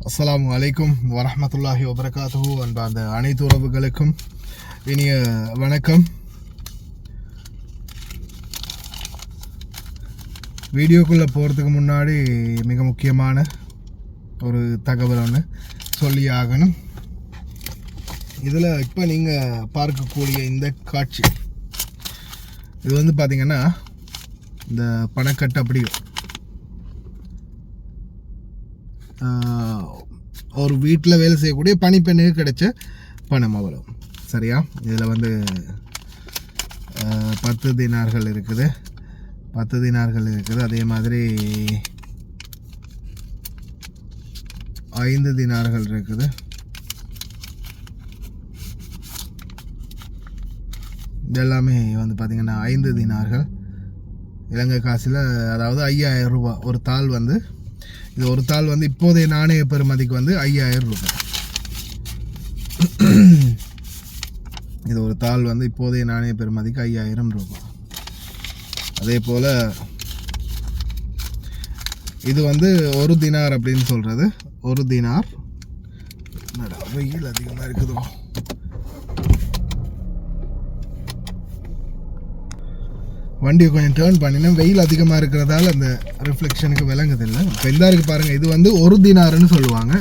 அஸ்ஸலாமு அலைக்கும் வரஹ்மத்துல்லாஹி வபரகாத்துஹு. அன்பார்ந்த அனைத்து உறவுகளுக்கும் இனிய வணக்கம். வீடியோக்குள்ளே போகிறதுக்கு முன்னாடி மிக முக்கியமான ஒரு தகவல் ஒன்று சொல்லி ஆகணும். இதில் இப்போ நீங்கள் பார்க்கக்கூடிய இந்த காட்சி இது வந்து பார்த்திங்கன்னா இந்த பணக்கட்டு அப்படி ஒரு வீட்டில் வேலை செய்யக்கூடிய பணிப்பெண்ணுக்கு கிடைச்ச பணம் அவ்வளோ சரியா. இதில் வந்து 10 தினார்கள் இருக்குது, 10 தினார்கள் இருக்குது. அதே மாதிரி 5 தினார்கள் இருக்குது. இதெல்லாமே வந்து பார்த்திங்கன்னா 5 தினார்கள் இலங்கை காசில், அதாவது 5000 ரூபா ஒரு தாள். வந்து இது ஒரு தாள் வந்து இப்போதைய நாணய பெறுமதிக்கு வந்து 5000 ரூபாய். இது ஒரு தாள் வந்து இப்போதைய நாணய பெறுமதிக்கு 5000 ரூபாய். அதே போல் இது வந்து ஒரு தினார் அப்படின்னு சொல்கிறது. ஒரு தினார் வெயில் அதிகமாக இருக்குதோ. வண்டியை கொஞ்சம் டேர்ன் பண்ணினா வெயில் அதிகமாக இருக்கிறதால அந்த ரிஃப்ளெக்ஷனுக்கு விளங்குதில்லை. இப்போ இந்த இருக்குது பாருங்கள், இது வந்து ஒரு தினார்னு சொல்லுவாங்க.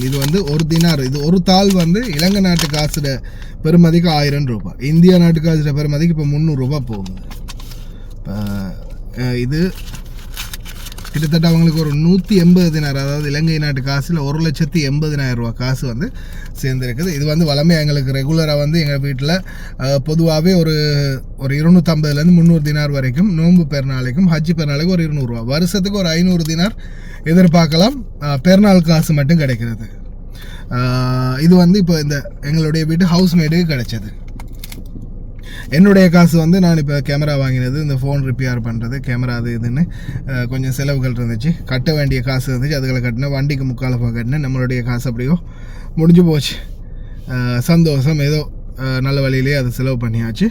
இது வந்து ஒரு தினார். இது ஒரு தாள் வந்து இலங்கை நாட்டு காசுட பெறுமதிக்கு 1000 ரூபாய். இந்தியா நாட்டு காசுட பெறுமதிக்கு இப்போ 300 ரூபா போகுது. இப்போ இது கிட்டத்தட்ட அவங்களுக்கு ஒரு 180 தினார், அதாவது இலங்கை நாட்டு காசில் 1,80,000 ரூபா காசு வந்து சேர்ந்துருக்குது. இது வந்து வளமையாக எங்களுக்கு ரெகுலராக வந்து எங்கள் வீட்டில் பொதுவாகவே ஒரு 250லேருந்து 300 தினார் வரைக்கும் நோன்பு பெருநாளைக்கும் ஹஜ்ஜி பெருநாளைக்கும் ஒரு 200 ரூபா, வருஷத்துக்கு ஒரு 500 தினார் எதிர்பார்க்கலாம். பெருநாள் காசு மட்டும் கிடைக்கிறது. இது வந்து இப்போ இந்த எங்களுடைய வீட்டு ஹவுஸ்மேடுக்கு கிடைச்சது. என்னுடைய காசு வந்து நான் இப்போ கேமரா வாங்கினது, இந்த ஃபோன் ரிப்பேர் பண்ணுறது, கேமரா அது இதுன்னு கொஞ்சம் செலவுகள் இருந்துச்சு. கட்ட வேண்டிய காசு இருந்துச்சு, அதுகளை கட்டினேன். வண்டிக்கு முக்காலப்போ கட்டினேன். நம்மளுடைய காசு அப்படியோ முடிஞ்சு போச்சு. சந்தோஷம், ஏதோ நல்ல வழியிலே அது செலவு பண்ணியாச்சு.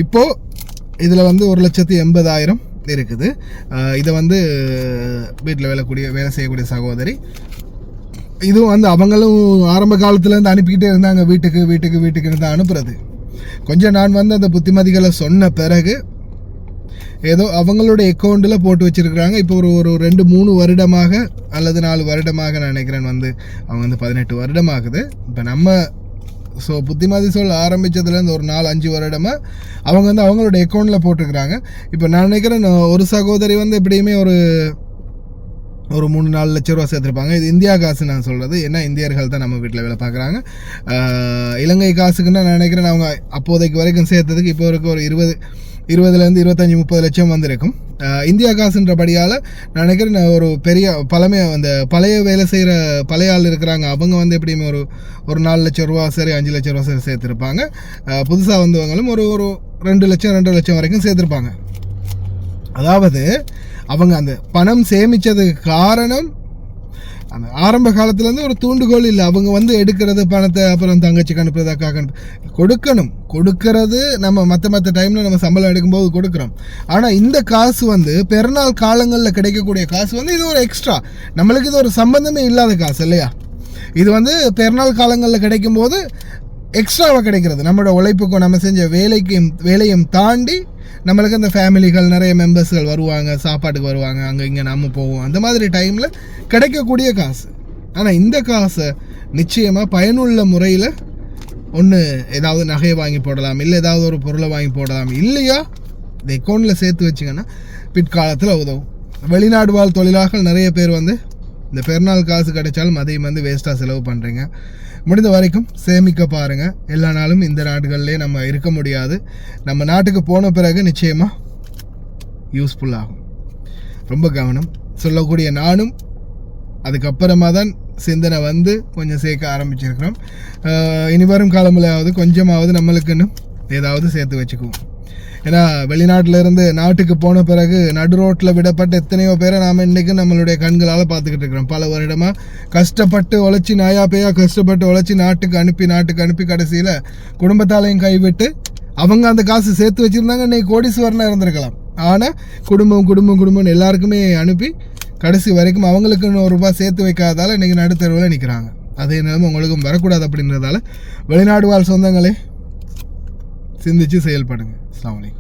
இப்போது இதில் வந்து 1,80,000 இருக்குது. இதை வந்து வீட்டில் வேலை செய்யக்கூடிய சகோதரி, இதுவும் வந்து அவங்களும் ஆரம்ப காலத்துலேருந்து அனுப்பிக்கிட்டே இருந்தாங்க. வீட்டுக்கு இருந்து அனுப்புறது. கொஞ்சம் நான் வந்து அந்த புத்திமதிகளை சொன்ன பிறகு ஏதோ அவங்களோட அக்கௌண்ட்டில் போட்டு வச்சுருக்குறாங்க. இப்போ ஒரு 2-3 வருடமாக அல்லது 4 வருடமாக நான் நினைக்கிறேன். வந்து அவங்க வந்து 18 வருடமாகுது. இப்போ நம்ம புத்திமதி சொல்ல ஆரம்பித்ததுலேருந்து ஒரு 4-5 வருடமாக அவங்க வந்து அவங்களோட அக்கௌண்ட்டில் போட்டுருக்குறாங்க. இப்போ நான் நினைக்கிறேன் ஒரு சகோதரி வந்து எப்படியுமே ஒரு 3-4 லட்ச ரூபா சேர்த்துருப்பாங்க. இது இந்தியா காசு நான் சொல்கிறது, ஏன்னா இந்தியர்கள் தான் நம்ம வீட்டில் வேலை பார்க்குறாங்க. இலங்கை காசுக்குன்னா நான் நினைக்கிறேன் அவங்க அப்போதைக்கு வரைக்கும் சேர்த்ததுக்கு இப்போ இருக்க ஒரு 20-லேருந்து 25-30 லட்சம் வந்திருக்கும். இந்தியா காசுன்றபடியால் நான் நினைக்கிறேன் ஒரு பெரிய அந்த பழைய வேலை செய்கிற பழைய ஆள் இருக்கிறாங்க. அவங்க வந்து எப்படியுமே ஒரு 4 லட்ச ரூபா சரி 5 லட்ச ரூபா சரி சேர்த்துருப்பாங்க. புதுசாக வந்தவங்களும் ஒரு 2 லட்சம் 2 லட்சம் வரைக்கும் சேர்த்துருப்பாங்க. அதாவது அவங்க அந்த பணம் சேமித்ததுக்கு காரணம் அந்த ஆரம்ப காலத்துலேருந்து ஒரு தூண்டுகோல் இல்லை. அவங்க வந்து எடுக்கிறது பணத்தை அப்புறம் தங்கச்சிக்கு அனுப்புறது, அக்காக்கு கொடுக்கறது நம்ம மற்ற டைமில் நம்ம சம்பளம் எடுக்கும்போது கொடுக்குறோம். ஆனால் இந்த காசு வந்து பெருநாள் காலங்களில் கிடைக்கக்கூடிய காசு வந்து இது ஒரு எக்ஸ்ட்ரா, நம்மளுக்கு இது ஒரு சம்பந்தமே இல்லாத காசு இல்லையா. இது வந்து பெருநாள் காலங்களில் கிடைக்கும்போது எக்ஸ்ட்ராவாக கிடைக்கிறது. நம்மளோட உழைப்புக்கும் நம்ம செஞ்ச வேலையும் தாண்டி நம்மளுக்கு அந்த ஃபேமிலிகள் நிறைய மெம்பர்ஸ்கள் வருவாங்க, சாப்பாட்டுக்கு வருவாங்க, அங்கே இங்கே நம்ம போவோம். அந்த மாதிரி டைமில் கிடைக்கக்கூடிய காசு. ஆனால் இந்த காசை நிச்சயமாக பயனுள்ள முறையில் ஒன்று ஏதாவது நகையை வாங்கி போடலாம், இல்லை ஏதாவது ஒரு பொருளை வாங்கி போடலாம். இல்லையா இந்த அக்கௌண்ட்டில் சேர்த்து வச்சிங்கன்னா பிற்காலத்தில் உதவும். வெளிநாடு வாழ் தொழிலாளர்கள் நிறைய பேர் வந்து இந்த பெருநாள் காசு கிடைச்சாலும் அதையும் வந்து வேஸ்ட்டாக செலவு பண்ணுறீங்க. முடிந்த வரைக்கும் சேமிக்க பாருங்கள். எல்லா நாளும் இந்த நாடுகள்லேயே நம்ம இருக்க முடியாது. நம்ம நாட்டுக்கு போன பிறகு நிச்சயமாக யூஸ்ஃபுல்லாகும். ரொம்ப கவனம் சொல்லக்கூடிய நானும் அதுக்கப்புறமா தான் சிந்தனை வந்து கொஞ்சம் சேர்க்க ஆரம்பிச்சிருக்கிறோம். இனி வரும் காலமிலாவது கொஞ்சமாவது நம்மளுக்குன்னு ஏதாவது சேர்த்து வச்சுக்குவோம். ஏன்னா வெளிநாட்டிலேருந்து நாட்டுக்கு போன பிறகு நடு ரோட்டில் விடப்பட்ட எத்தனையோ பேரை நாம் இன்றைக்கும் நம்மளுடைய கண்களால் பார்த்துக்கிட்டு இருக்கிறோம். பல வருடமாக கஷ்டப்பட்டு உழைச்சி கஷ்டப்பட்டு உழைச்சி நாட்டுக்கு அனுப்பி கடைசியில் குடும்பத்தாலையும் கைவிட்டு அவங்க அந்த காசு சேர்த்து வச்சுருந்தாங்க, இன்றைக்கி கோடீஸ்வரனாக இருந்திருக்கலாம். ஆனால் குடும்பம் எல்லாருக்குமே அனுப்பி கடைசி வரைக்கும் அவங்களுக்குன்னு ₹1 சேர்த்து வைக்காததால் இன்றைக்கி நடுத்தருவில் நிற்கிறாங்க. அதே நேரம் உங்களுக்கும் வரக்கூடாது அப்படின்றதால வெளிநாடு வாழ் சொந்தங்களே சிந்திச்சு செயல்படுங்க. அஸ்ஸலாமு அலைக்கும்.